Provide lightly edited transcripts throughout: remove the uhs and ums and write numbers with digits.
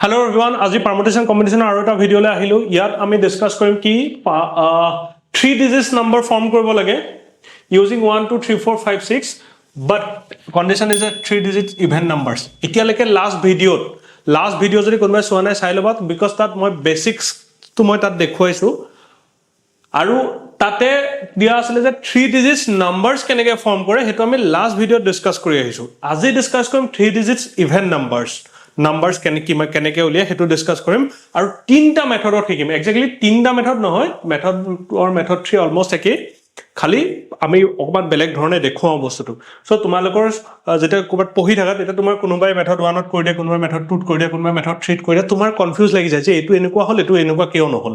Hello everyone, আজি permutation combination আৰু এটা ভিডিঅলে আহিলো ইয়াত আমি ডিসকাস কৰিম কি 3 digits number form কৰিব লাগে using 1 2 3 4 5 6 but condition is a 3 digits even numbers এতিয়া লৈকে লাস্ট ভিডিও যদি কোনোবাই চোৱা নাই চাই লবা because তাত মই বেসিক্স তো মই তাত দেখুৱাইছো আৰু তাতে দিয়া আছিল যে 3 digits numbers কেনেকৈ ফৰ্ম কৰে হেতু আমি লাস্ট ভিডিওত ডিসকাস কৰি আহিছো আজি ডিসকাস কৰিম 3 digits even numbers কেনেকৈ উলিয়া হেতু ডিসকাস কৰিম আৰু তিনটা মেথডত শিকিম এক্স্যাক্টলি তিনটা মেথড নহয় মেথড অৰ মেথড 3 অলমোস্ট একে খালি আমি অকমান বেলেগ ধৰণে দেখুৱাও বস্তুটো সো তোমালোকৰ যেটা কোবাত পঢ়ি থাকা এটা তোমাৰ কোনোবাই মেথড 1 ত কৰি দিয়ে কোনোবাই মেথড 2 ত কৰি দিয়ে কোনোবাই মেথড 3 ত কৰি দিয়ে তোমাৰ কনফিউজ লাগি যায় যে এটো এনেকুৱা হল এটো এনেকুৱা কিয় নহল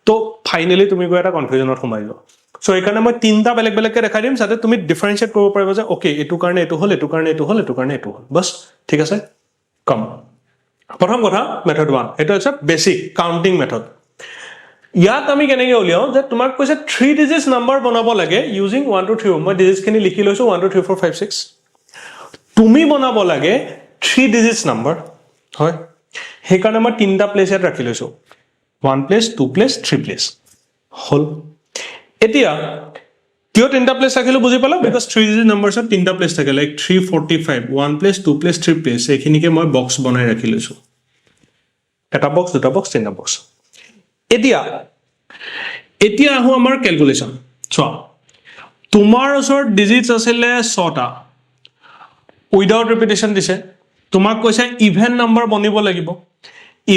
তো ফাইনালি তুমি গৈ এটা কনফিউজনত সোমাই যোৱা সো এইকাৰণে মই তিনটা বেলেগ বেলেগকে দেখাই দিম যাতে তুমি ডিফাৰেন্সিয়েট কৰিব পাৰিবা যে ওকে এটো কাৰণে এটো হল এটো কাৰণে এটো হল এটো কাৰণে এটো হল বস ঠিক আছে কম প্ৰথম কথা মেথড 1 এটা আছে বেসিক কাউন্টিং মেথড ইয়াত আমি কেনেকৈ উলিয়াও যে তোমাক কৈছে 3 digits নাম্বাৰ বনাব লাগে ইউজিং 1 2 3 মই ডিজিটস খিনি লিখি লৈছো 1 2 3 4 5 6 তুমি বনাব লাগে 3 digits নাম্বাৰ হয় হে কাৰণে মই তিনটা প্লেস ইয়াত ৰাখি লৈছো 1 place 2 place 3 place হল এতিয়া কিয় তিনটা প্লেস ৰাখিলো বুজি পালা because 3 digit numbers ত তিনটা প্লেস থাকে লাইক 345 1 place 2 place 3 place এইখিনিকে মই বক্স বনাই ৰাখি লৈছো এটা বক্স দুটা বক্স তিনটা বক্স এতিয়া আহো আমাৰ ক্যালকুলেশন চোৱা তোমাৰ ওচৰত ডিজিটস আছিল 6টা উইদাউট ৰিপিটেশন দিছে তোমাক কৈছে ইভেন নাম্বাৰ বনিব লাগিব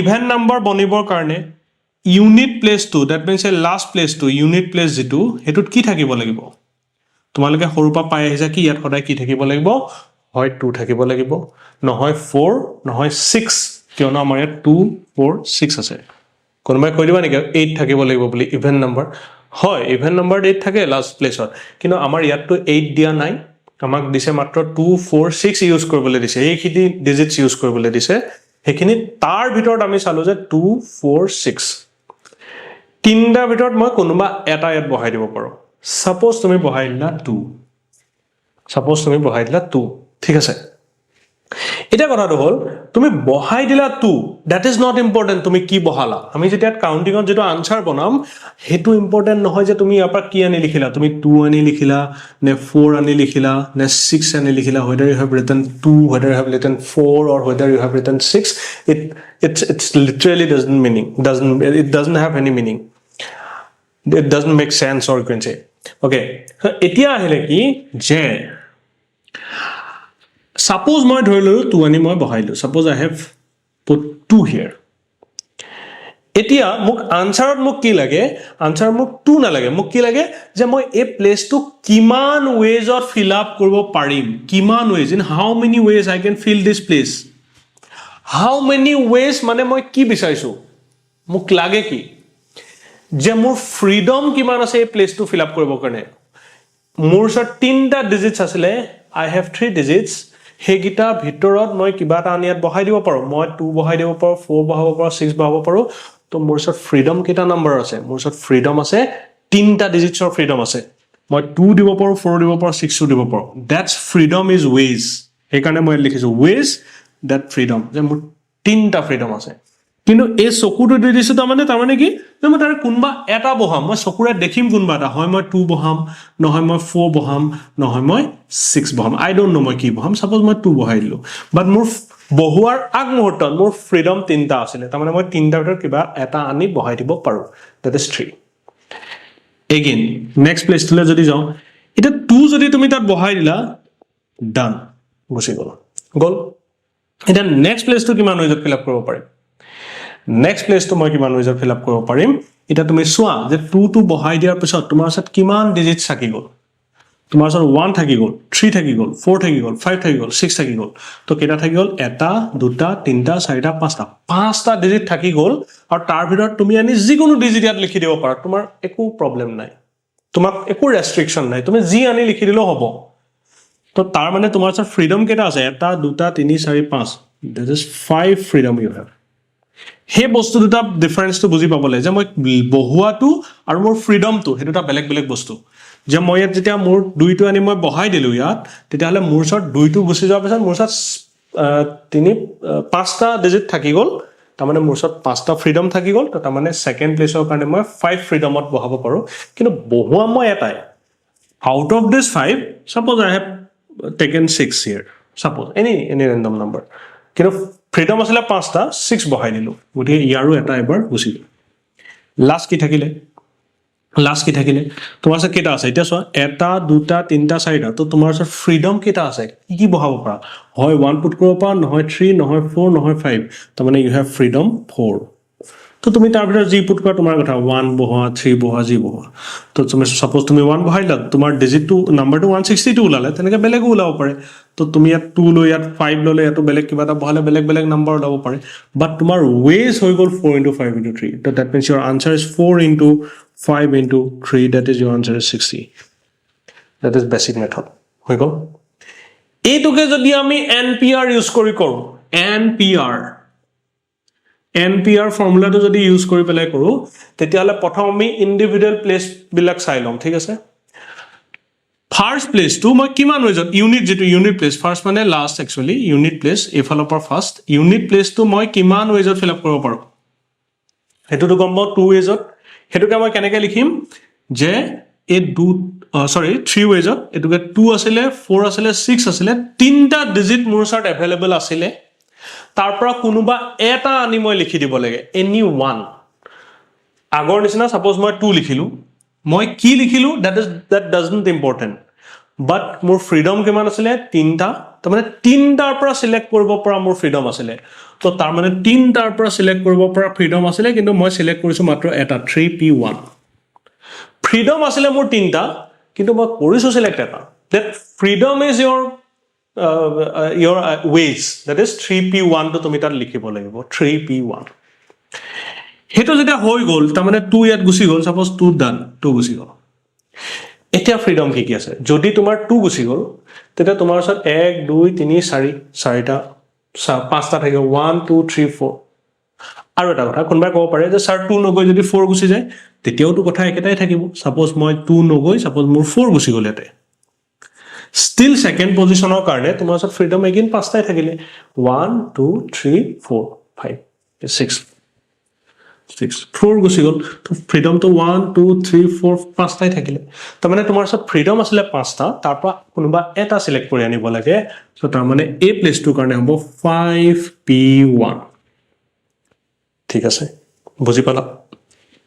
ইভেন নাম্বাৰ বনিবৰ কাৰণে unit place to that means a last place to unit place যেটো হেতুত কি থাকিব লাগিব তোমালোকে সৰুপা পাই আহিছা কি ইয়াত সদায় কি থাকিব লাগিব হয় 2 থাকিব লাগিব নহয় 4 নহয় 6 কিয়নো আমাৰ ইয়াত 2 4 6 আছে কোনবাই কৈ দিবা নেকি 8 থাকিব লাগিব বুলি ইভেন নাম্বাৰ হয় ইভেন নাম্বাৰ 8 থাকে লাস্ট প্লেসত কিন্তু আমাৰ ইয়াত তো 8 দিয়া নাই আমাক দিছে মাত্ৰ 2 4 6 ইউজ কৰিবলৈ দিছে এইখিনি ডিজিটস ইউজ কৰিবলৈ দিছে হেখিনি তাৰ ভিতৰত আমি চালো যে 2 4 6 তিনটা ভিতৰত মই কোনোবা এটা ইয়াত বহাই দিব পাৰো সাপোজ তুমি বহাই দিলা 2 ঠিক আছে এটা কথাটো হল তুমি বহাই দিলা 2 দ্যাট ইজ নট ইম্পৰ্টেন্ট তুমি কি বহালা আমি যেতিয়া কাউন্টিংত যেটো আনসাৰ বনাম হেতু ইম্পৰ্টেন্ট নহয় যে তুমি ইয়াৰ পৰা কি আনি লিখিলা তুমি 2 আনি লিখিলা নে 4 আনি লিখিলা নে 6 আনি লিখিলা whether you have written 2 whether you have written 4 or whether you have written 6 it's literally doesn't have any meaning it doesn't make sense or you can say okay so এতিয়া আহিলে কি যে suppose মই ধৰিলো 2 আনি মই বহাইলো suppose I have put 2 here এতিয়া মোক আনসাৰত মোক কি লাগে আনসাৰ মোক 2 না লাগে মোক কি লাগে যে মই এই প্লেসটো কিমান ওয়েজত ফিল আপ কৰিব পাৰিম কিমান ways in how many ways I can fill this place how many ways মানে মই কি বিচাৰিছো মোক লাগে কি যে মোৰ ফ্ৰীডম কিমান আছে এই প্লেসটো ফিল আপ কৰিব কাৰণে মোৰ সৰ তিনটা ডিজিটস আছিলে I have 3 digits হেগিটা ভিতৰত মই কিবা এটা আনিয়াত বহাই দিব পাৰো মই 2 বহাই দিব পাৰো 4 বহাব পাৰো 6 বহাব পাৰো তো মোৰ সৰ ফ্ৰীডম কেটা নাম্বাৰ আছে মোৰ সৰ ফ্ৰীডম আছে তিনটা ডিজিটছৰ ফ্ৰীডম আছে মই 2 দিব পাৰো 4 দিব পাৰো 6 দিব পাৰো দ্যাটস ফ্ৰীডম ইজ ওয়েজ এই কাৰণে মই লিখিছো ওয়েজ দ্যাট ফ্ৰীডম যে মোৰ তিনটা ফ্ৰীডম আছে কিন্তু এই চকুটো দি দিছো তাৰ মানে কি যে মই তাৰ কোনবা এটা বহাম মই চকুৰে দেখিম কোনবা এটা হয় মই 2 বহাম নহয় মই 4 বহাম নহয় মই 6 বহাম আই ডোন্ট নো মই কি বহাম সাপোজ মই 2 বহাই দিলো বাট মোৰ বহুৱাৰ আগ মুহূৰ্তত মোৰ ফ্ৰীডম তিনটা আছিল তাৰ মানে মই তিনটা ভিতৰত কিবা এটা আনি বহাই দিব পাৰো দ্যাট ইজ 3 এগেইন নেক্সট প্লেসটোলে যদি যাও এটা 2 যদি তুমি তাত বহাই দিলা ডান গুছি গল এটা নেক্সট প্লেসটো কিমান ওয়েজত ফিল আপ কৰিব পাৰিম নেক্সট প্লেসটো মই কিমান ওয়েজত ফিল আপ কৰিব পাৰিম এটা তুমি চোৱা যে 2 টো বহাই দিয়াৰ পিছত তোমাৰ ওচৰত কিমান ডিজিট থাকি গল তোমাৰ ওচৰত 1 থাকি গল 3 থাকি গল 4 থাকি গল 5 থাকি গল 6 থাকি গল তো কেটা থাকি গল এটা দুটা তিনটা চাৰিটা পাঁচটা ডিজিট থাকি গল আৰু তাৰ ভিতৰত তুমি আনি যিকোনো ডিজিট ইয়াত লিখি দিব পাৰা তোমাৰ একো প্ৰবলেম নাই তোমাক একো ৰেষ্ট্ৰিকশন নাই তুমি যি আনি লিখি দিলেও হ'ব তো তাৰ মানে তোমাৰ ওচৰত ফ্ৰীডম কেটা আছে এটা দুটা 3 4 5 that is 5 freedom you have হে বস্তু দুটা ডিফাৰেন্সটো বুজি পাবলে যে মই বহুৱাটো আৰু মোৰ ফ্ৰীডমটো হেতুটা বেলেগ বস্তু যে মই ইয়াত যেতিয়া মোৰ দুইটো আনি মই বহাই দিলো ইয়াত তেতিয়া হলে মোৰ ওচৰত দুইটো গুছি যোৱাৰ পিছত মোৰ ওচৰত 5টা ডিজিট থাকি গল তাৰমানে মোৰ ওচৰত 5টা ফ্ৰীডম থাকি গ'ল তো তাৰমানে সেকেন্ড প্লেছৰ কাৰণে মই 5 ফ্ৰীডমত বহাব পাৰো কিন্তু বহুৱা মই এটাই out of this 5 suppose I have taken 6 here suppose any random number কিন্তু ফ্ৰীডম আছিল 5টা 6 বহাই দিলো গতিকে ইয়াৰো এটা এবাৰ গুছি গ'ল লাষ্ট কি থাকিলে তোমাৰ আছে কেটা আছে এতিয়া চোৱা এটা দুটা তিনটা চাৰিটা তো তোমাৰ আছে ফ্ৰীডম কেটা আছে কি বহাব পাৰা হয় 1 পুট কৰিব পাৰা নহয় 3 নহয় 4 নহয় 5 তাৰমানে ইউ হেভ ফ্ৰীডম 4 তো তুমি তাৰ ভিতৰত জি পুট কৰা তোমাৰ কথা 1 বহা 3 বহা জি বহা তো তুমি সাপোজ তুমি 1 বহাইলা তোমাৰ ডিজিট টু নাম্বাৰটো 162 ওলালে তেনেকে বেলেগো ওলাব পাৰে তো তুমি ইয়াত 2 লৈ ইয়াত 5 ললে এটো বেলেগ কিবা এটা বহালে বেলেগ নাম্বাৰ ওলাব পাৰে বাট তোমাৰ ওয়েজ হৈ গল 4 into 5 into 3 তো that means your answer is 4 into 5 into 3 that is your answer is 60 that is basic method হৈ গল এইটোকে যদি আমি npr ইউজ কৰি কৰো npr ফৰ্মুলাটো যদি ইউজ কৰি পেলাই কৰো তেতিয়ালে প্ৰথম আমি ইন্ডিভিজুৱেল প্লেস বিলাক চাই লম ঠিক আছে ফাৰ্স্ট প্লেস টু মই কিমান ওয়েজত ইউনিট যেটো ইউনিট প্লেস ফাৰ্স্ট মানে লাষ্ট একচুয়ালি ইউনিট প্লেস এফালৰ পৰা ফাৰ্স্ট ইউনিট প্লেস টু মই কিমান ওয়েজত ফিল আপ কৰিব পাৰো হেতুটো গম পাও 2 ওয়েজত হেতুকে মই কেনেকৈ লিখিম যে এ 3 ওয়েজত এটুকে 2 আছিলে 4 আছিলে 6 আছিলে তিনটা ডিজিট মোৰ ওচৰত अवेलेबल আছিলে তাৰ পৰা কোনোবা এটা আনি মই লিখি দিব লাগে এনি ওয়ান আগৰ নিচিনা সাপোজ মই 2 লিখিলো মই কি লিখিলো that doesn't important but মোৰ ফ্ৰীডম কিমান আছিলে তিনটা তাৰ মানে তিনটাৰ পৰা সিলেক্ট কৰিব পৰা মোৰ ফ্ৰীডম আছিলে তো তাৰ মানে তিনটাৰ পৰা সিলেক্ট কৰিব পৰা ফ্ৰীডম আছিলে কিন্তু মই সিলেক্ট কৰিছো মাত্ৰ এটা 3p1 ফ্ৰীডম আছিলে মোৰ তিনটা কিন্তু মই কৰিছো সিলেক্ট এটা that freedom is your ways that is 3p1 তো তুমি তাত লিখিব লাগিব 3p1 হেতু যেটা হৈ গল তাৰ মানে 2 ইয়াত গুছি গল সাপোজ 2 ডান 2 গুছি গল এতিয়া ফ্ৰীডম কি আছে যদি তোমাৰ 2 গুছি গল তেতে তোমাৰ ওচৰত 1 2 3 4 চাৰিটা পাঁচটা থাকে 1 2 3 4 আৰু এটা কথা কোনবা ক'ব পাৰে যে স্যাৰ 2 নগৈ যদি 4 গুছি যায় তেতিয়াওটো কথা একেটাই থাকিব সাপোজ মই 2 নগৈ সাপোজ মোৰ 4 গুছি গল এতে still second positionৰ কাৰণে তোমাৰ ওচৰত ফ্ৰীডম এগেইন পাঁচটাই থাকিলে 1 2 3 4 5 6 4 গুছি গল তো ফ্ৰীডম তো 1 2 3 4 পাঁচটাই থাকিলে তাৰ মানে তোমাৰ ওচৰত ফ্ৰীডম আছিল পাঁচটা তাৰ পৰা কোনোবা এটা সিলেক্ট কৰি আনিব লাগে সো তাৰ মানে এ প্লেস টু কাৰণে হ'ব 5p1 ঠিক আছে বুজি পালা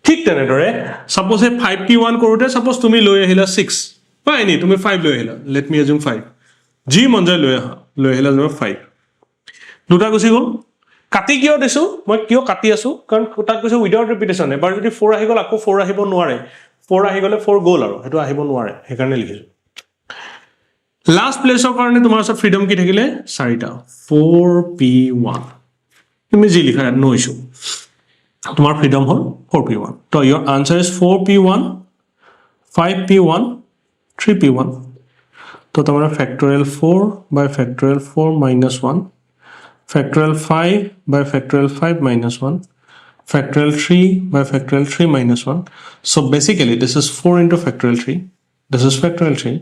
ঠিক তেনেদৰে সাপোজ 5p1 কৰোতে সাপোজ তুমি লৈ আহিলা 6 পাই নি তুমি 5 লৈ আহিলা লেট মি এজুম 5 জি মনজা লৈ আহিলা 5 দুটা গুছি গল কাটি কিয় দিছো মই কিয় কাটি আছো কাৰণ তাক কৈছো উইদাউট ৰিপিটেশন এবাৰ যদি 4 আহি গল আকৌ 4 আহিব নোৱাৰে 4 আহি গলে 4 গল আৰু হেতু আহিব নোৱাৰে হেকাৰণে লিখিছো লাষ্ট প্লেসৰ কাৰণে তোমাৰ ওচৰত ফ্ৰীডম কি থাকিলে চাৰিটা 4p1 তুমি জি লিখা নো ইছু তোমাৰ ফ্ৰীডম হল 4p1 তো your answer is 4p1 5p1 3p1 তো তোমার factorial 4 by factorial 4 minus 1 factorial 5 by factorial 5 minus 1 factorial 3 by factorial 3 minus 1 so basically this is 4 into factorial 3 this is factorial 3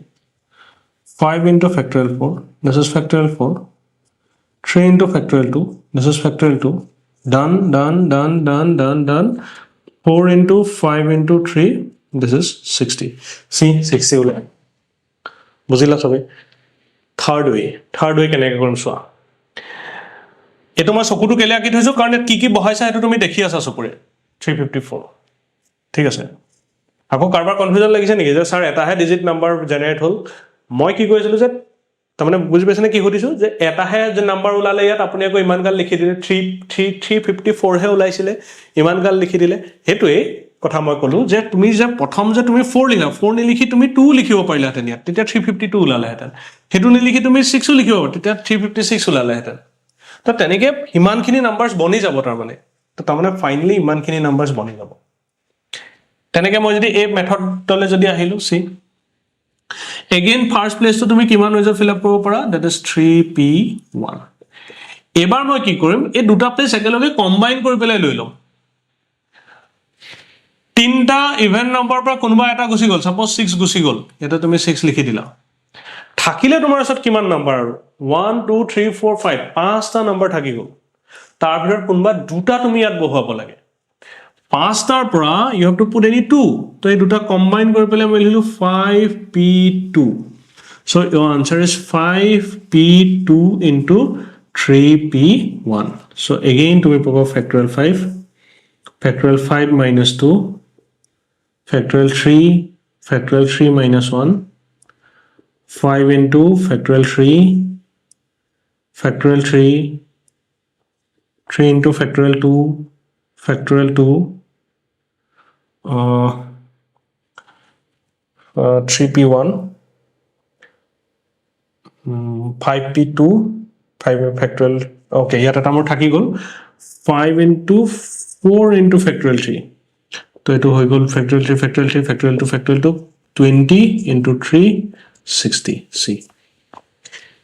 5 into factorial 4 this is factorial 4 3 into factorial 2 this is factorial 2 done 4 into 5 into 3 this is 60 see 60 ওলাই বুজিলা সবে third way কেনেকৈ কৰিম চোৱা এটো মই চকুটো কেলে আকি থৈছো কাৰণ কি কি বহাইছা এটো তুমি দেখি আছা চকুৰে 354 ঠিক আছে আকৌ কাৰবাৰ কনফিউজন লাগিছে নেকি যে স্যাৰ এটাহে ডিজিট নাম্বাৰ জেনাৰেট হল মই কি কৈছিলো যে তাৰমানে বুজি পাইছনে কি সুধিছো যে এটাহে যে নাম্বাৰ ওলালে ইয়াত আপুনি আকৌ ইমান গাল লিখি দিলে 354 হে ওলাইছিলে ইমান গাল লিখি দিলে হেতুৱে কথা মই কলো যে তুমি যে প্ৰথম যে তুমি 4 লিখা 4 নিলিখি তুমি 2 লিখিব পাৰিলা হেতেন ইয়াত তেতিয়া 352 ওলালে হেতেন হেতু নিলিখি তুমি 6 লিখিব তেতিয়া 356 ওলালে হেতেন তো তেনেকে ইমানখিনি নাম্বাৰস বনি যাব তাৰ মানে ফাইনালি ইমানখিনি নাম্বাৰস বনি যাব তেনেকে মই যদি এই মেথডলে যদি আহিলো সি again first place to তুমি কিমান ওয়েজত ফিল আপ কৰিব পাৰা that is 3p1 এবাৰ মই কি কৰিম এই দুটা প্লেস একেলগে কম্বাইন কৰি পেলাই লৈ লম তিনটা ইভেন নম্বৰ পৰা কোনবা এটা গুছি গল সাপোজ 6 গুছি গল এটা তুমি 6 লিখি দিলা থাকিলে তোমাৰ ওচৰত কিমান নম্বৰ আৰু 1 2 3 4 5 পাঁচটা নম্বৰ থাকি গল তাৰ ভিতৰত কোনবা দুটা তুমি ইয়াত বহুৱাব লাগে 5টাৰ পৰা you have to put any 2 তো এই দুটা কম্বাইন কৰি পেলাই মই লিখিলো 5p2 so your answer is 5p2 into 3p1 so again তুমি পাবা factorial 5 minus 2 factorial 3 minus 1 5 into factorial 3 into factorial 2 3p1 5p2 5 factorial okay here এটা মোৰ থাকি গল 5 into 4 into factorial 3 তো এটো হৈ গল factorial 3 factorial 2 factorial 20 into 3 60 see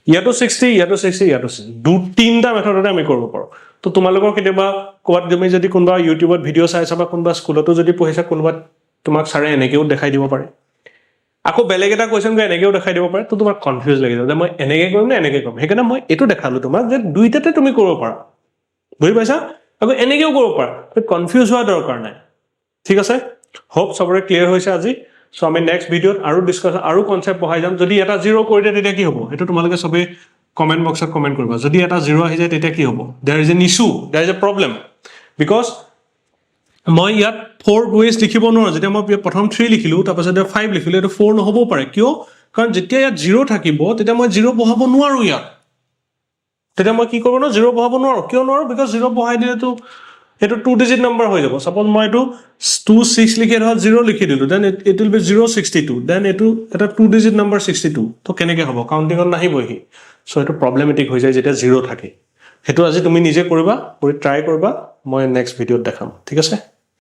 ইয়াতো 60 ইয়াতো 60 ইয়াতো 60 দু তিনটা মেথডতে আমি কৰিব পাৰো তো তোমালোকৰ কেতিয়াবা কোৱাত তুমি যদি কোনবা ইউটিউবত ভিডিও চাইছা বা কোনবা স্কুলতো যদি পঢ়িছা কোনবা তোমাক সাৰে এনেকেও দেখাই দিব পাৰে আকৌ বেলেগ এটা কোৱেশ্চন গৈ এনেকেও দেখাই দিব পাৰে তো তোমাৰ কনফিউজ লাগি যায় যে মই এনেকে কৰিম না এনেকে কৰিম হেকাৰণে মই এটো দেখালো তোমাক যে দুইটাতে তুমি কৰিব পাৰা বুজি পাইছা আকৌ এনেকেও কৰিব পাৰা কনফিউজ হোৱা দৰকাৰ নাই ঠিক আছে হোপ সবৰে ক্লিয়াৰ হৈছে আজি So আমি next video আৰু ডিসকাস আৰু কনসেপ্ট পঢ়াই যাম যদি এটা 0 কৰি দিয়ে তেতিয়া কি হ'ব এটো তোমালোকে সবে কমেন্ট বক্সত কমেন্ট কৰিবা যদি এটা 0 আহি যায় তেতিয়া কি হ'ব there is an issue there is a problem because মই ইয়াত 4 ways লিখিব নোৱাৰো যেতিয়া মই প্ৰথম 3 লিখিলো তাৰ পাছত 5 লিখিলো এটো 4 নহব পাৰে কিয় কাৰণ যেতিয়া ইয়াত 0 থাকিব তেতিয়া মই 0 বহাব নোৱাৰো ইয়াত তেতিয়া মই কি কৰিব ন 0 বহাব নোৱাৰো কিয় নোৱাৰো because 0 বহাই দিলে তো এটো 2 ডিজিট নাম্বাৰ হৈ যাব সাপোজ মই এটো 26 লিখি ধৰ 0 লিখি দিলো then it will be 062 then এটো এটা 2 ডিজিট নাম্বাৰ 62 তো কেনেকে হ'ব কাউন্টিং অন নাহিবহি সো এটো প্ৰবলেমেটিক হৈ যায় যেতিয়া 0 থাকে হেতু আজি তুমি নিজে কৰিবা কৰি ট্ৰাই কৰিবা মই নেক্সট ভিডিওত দেখাম ঠিক আছে